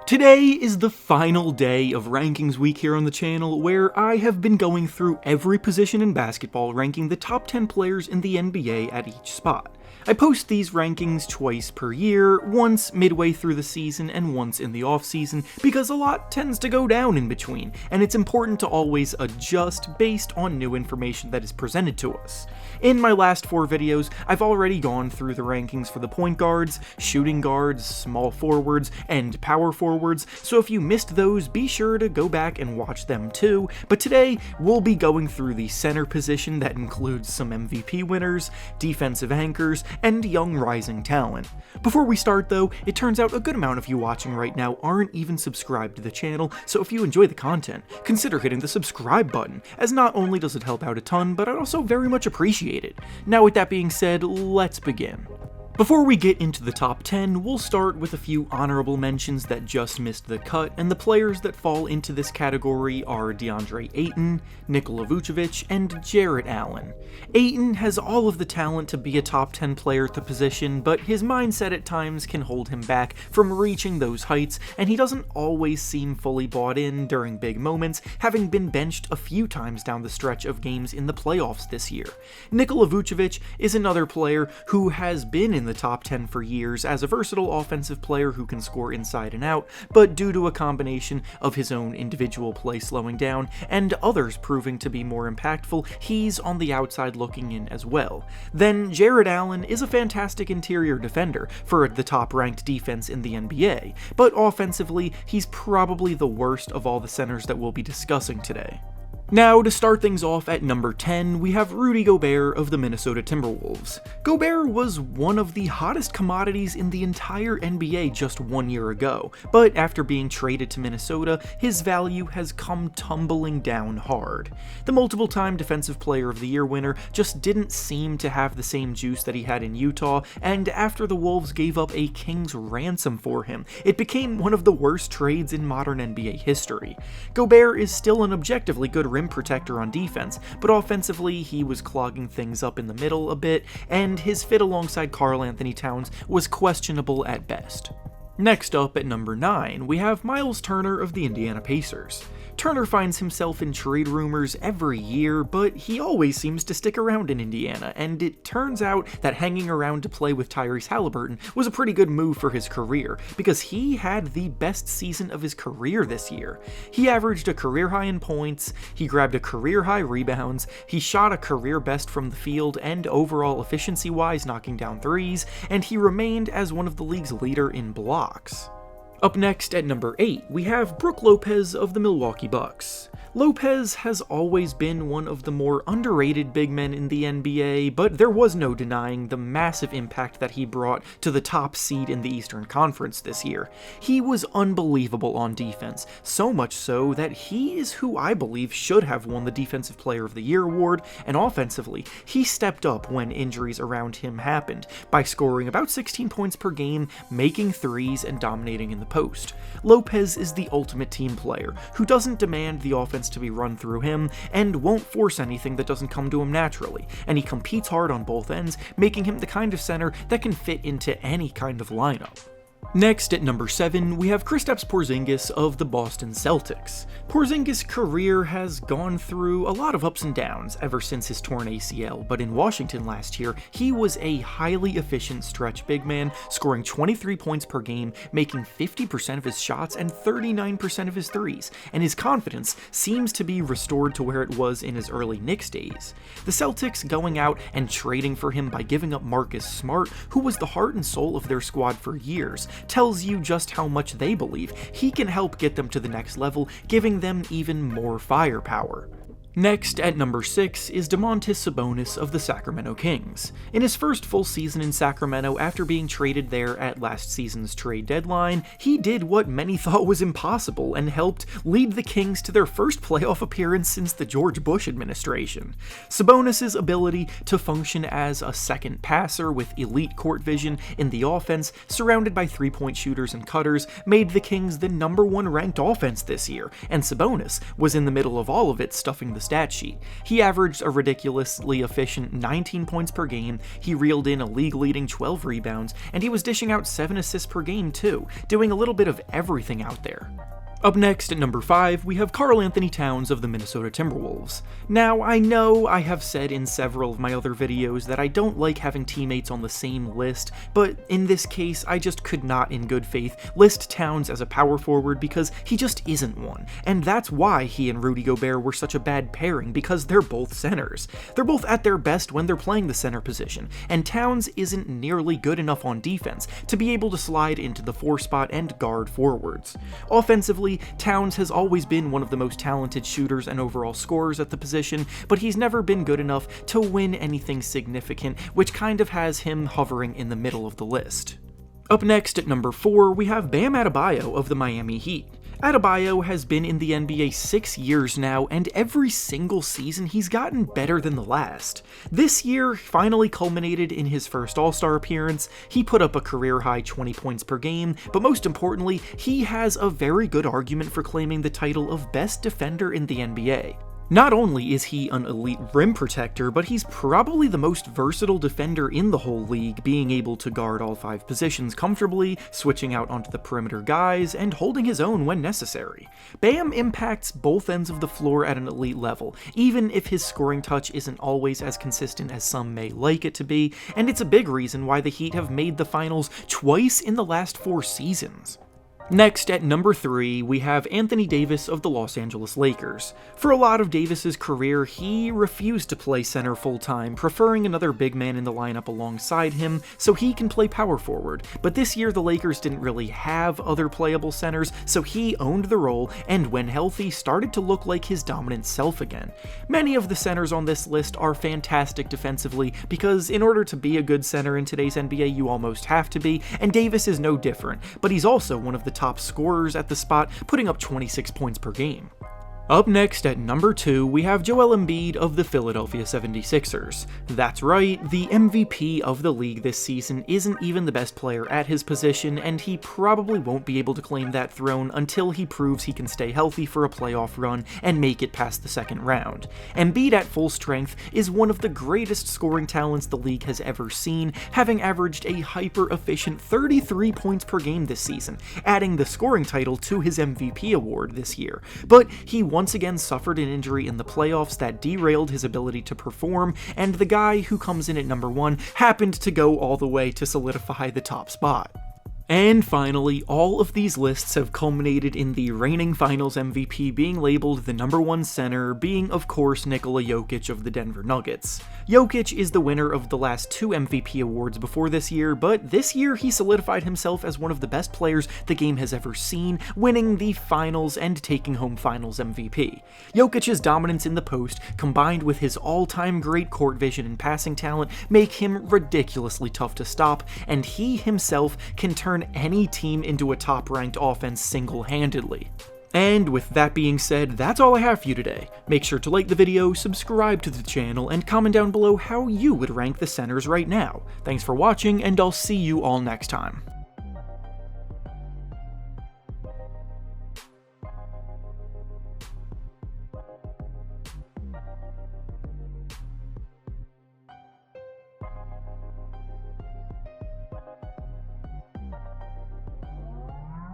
Today is the final day of Rankings Week here on the channel, where I have been going through every position in basketball, ranking the top 10 players in the NBA at each spot. I post these rankings twice per year, once midway through the season and once in the off-season, because a lot tends to go down in between, and it's important to always adjust based on new information that is presented to us. In my last 4 videos, I've already gone through the rankings for the point guards, shooting guards, small forwards, and power forwards, so if you missed those, be sure to go back and watch them too, but today we'll be going through the center position that includes some MVP winners, defensive anchors, and young rising talent. Before we start though, it turns out a good amount of you watching right now aren't even subscribed to the channel, so if you enjoy the content, consider hitting the subscribe button, as not only does it help out a ton, but I'd also very much appreciate it. Now with that being said, let's begin. Before we get into the top 10, we'll start with a few honorable mentions that just missed the cut, and the players that fall into this category are DeAndre Ayton, Nikola Jokic, and Jarrett Allen. Ayton has all of the talent to be a top 10 player at the position, but his mindset at times can hold him back from reaching those heights, and he doesn't always seem fully bought in during big moments, having been benched a few times down the stretch of games in the playoffs this year. Nikola Jokic is another player who has been in the top 10 for years as a versatile offensive player who can score inside and out, but due to a combination of his own individual play slowing down and others proving to be more impactful, he's on the outside looking in as well. Then Jarrett Allen is a fantastic interior defender for the top-ranked defense in the NBA, but offensively, he's probably the worst of all the centers that we'll be discussing today. Now, to start things off at number 10, we have Rudy Gobert of the Minnesota Timberwolves. Gobert was one of the hottest commodities in the entire NBA just 1 year ago, but after being traded to Minnesota, his value has come tumbling down hard. The multiple-time Defensive Player of the Year winner just didn't seem to have the same juice that he had in Utah, and after the Wolves gave up a king's ransom for him, it became one of the worst trades in modern NBA history. Gobert is still an objectively good rim protector on defense, but offensively he was clogging things up in the middle a bit, and his fit alongside Karl-Anthony Towns was questionable at best. Next up at number 9, we have Myles Turner of the Indiana Pacers. Turner finds himself in trade rumors every year, but he always seems to stick around in Indiana, and it turns out that hanging around to play with Tyrese Halliburton was a pretty good move for his career, because he had the best season of his career this year. He averaged a career high in points, he grabbed a career high rebounds, he shot a career best from the field and overall efficiency-wise knocking down threes, and he remained as one of the league's leader in blocks. Up next at number 8, we have Brook Lopez of the Milwaukee Bucks. Lopez has always been one of the more underrated big men in the NBA, but there was no denying the massive impact that he brought to the top seed in the Eastern Conference this year. He was unbelievable on defense, so much so that he is who I believe should have won the Defensive Player of the Year award, and offensively, he stepped up when injuries around him happened, by scoring about 16 points per game, making threes, and dominating in the post. Lopez is the ultimate team player, who doesn't demand the offense to be run through him, and won't force anything that doesn't come to him naturally, and he competes hard on both ends, making him the kind of center that can fit into any kind of lineup. Next, at number 7, we have Kristaps Porzingis of the Boston Celtics. Porzingis' career has gone through a lot of ups and downs ever since his torn ACL, but in Washington last year, he was a highly efficient stretch big man, scoring 23 points per game, making 50% of his shots and 39% of his threes, and his confidence seems to be restored to where it was in his early Knicks days. The Celtics going out and trading for him by giving up Marcus Smart, who was the heart and soul of their squad for years, tells you just how much they believe he can help get them to the next level, giving them even more firepower. Next, at number 6, is Domantas Sabonis of the Sacramento Kings. In his first full season in Sacramento after being traded there at last season's trade deadline, he did what many thought was impossible and helped lead the Kings to their first playoff appearance since the George Bush administration. Sabonis' ability to function as a second passer with elite court vision in the offense, surrounded by three-point shooters and cutters, made the Kings the #1 ranked offense this year, and Sabonis was in the middle of all of it, stuffing the stat sheet. He averaged a ridiculously efficient 19 points per game, he reeled in a league-leading 12 rebounds, and he was dishing out 7 assists per game too, doing a little bit of everything out there. Up next, at number 5, we have Karl-Anthony Towns of the Minnesota Timberwolves. Now, I know I have said in several of my other videos that I don't like having teammates on the same list, but in this case, I just could not in good faith list Towns as a power forward because he just isn't one, and that's why he and Rudy Gobert were such a bad pairing, because they're both centers. They're both at their best when they're playing the center position, and Towns isn't nearly good enough on defense to be able to slide into the 4 spot and guard forwards. Offensively, Towns has always been one of the most talented shooters and overall scorers at the position, but he's never been good enough to win anything significant, which kind of has him hovering in the middle of the list. Up next at number 4, we have Bam Adebayo of the Miami Heat. Adebayo has been in the NBA 6 years now, and every single season he's gotten better than the last. This year finally culminated in his first All-Star appearance. He put up a career-high 20 points per game, but most importantly, he has a very good argument for claiming the title of best defender in the NBA. Not only is he an elite rim protector, but he's probably the most versatile defender in the whole league, being able to guard all 5 positions comfortably, switching out onto the perimeter guys, and holding his own when necessary. Bam impacts both ends of the floor at an elite level, even if his scoring touch isn't always as consistent as some may like it to be, and it's a big reason why the Heat have made the finals twice in the last 4 seasons. Next, at number 3, we have Anthony Davis of the Los Angeles Lakers. For a lot of Davis's career, he refused to play center full-time, preferring another big man in the lineup alongside him so he can play power forward, but this year the Lakers didn't really have other playable centers, so he owned the role and when healthy started to look like his dominant self again. Many of the centers on this list are fantastic defensively because in order to be a good center in today's NBA you almost have to be, and Davis is no different, but he's also one of the top scorers at the spot, putting up 26 points per game. Up next at number 2, we have Joel Embiid of the Philadelphia 76ers. That's right, the MVP of the league this season isn't even the best player at his position, and he probably won't be able to claim that throne until he proves he can stay healthy for a playoff run and make it past the second round. Embiid at full strength is one of the greatest scoring talents the league has ever seen, having averaged a hyper-efficient 33 points per game this season, adding the scoring title to his MVP award this year. But he once again suffered an injury in the playoffs that derailed his ability to perform, and the guy who comes in at number 1 happened to go all the way to solidify the top spot. And finally, all of these lists have culminated in the reigning finals MVP being labeled the number 1 center, being of course Nikola Jokic of the Denver Nuggets. Jokic is the winner of the last 2 MVP awards before this year, but this year he solidified himself as one of the best players the game has ever seen, winning the finals and taking home finals MVP. Jokic's dominance in the post, combined with his all-time great court vision and passing talent, make him ridiculously tough to stop, and he himself can turn any team into a top-ranked offense single-handedly. And with that being said, that's all I have for you today. Make sure to like the video, subscribe to the channel, and comment down below how you would rank the centers right now. Thanks for watching, and I'll see you all next time.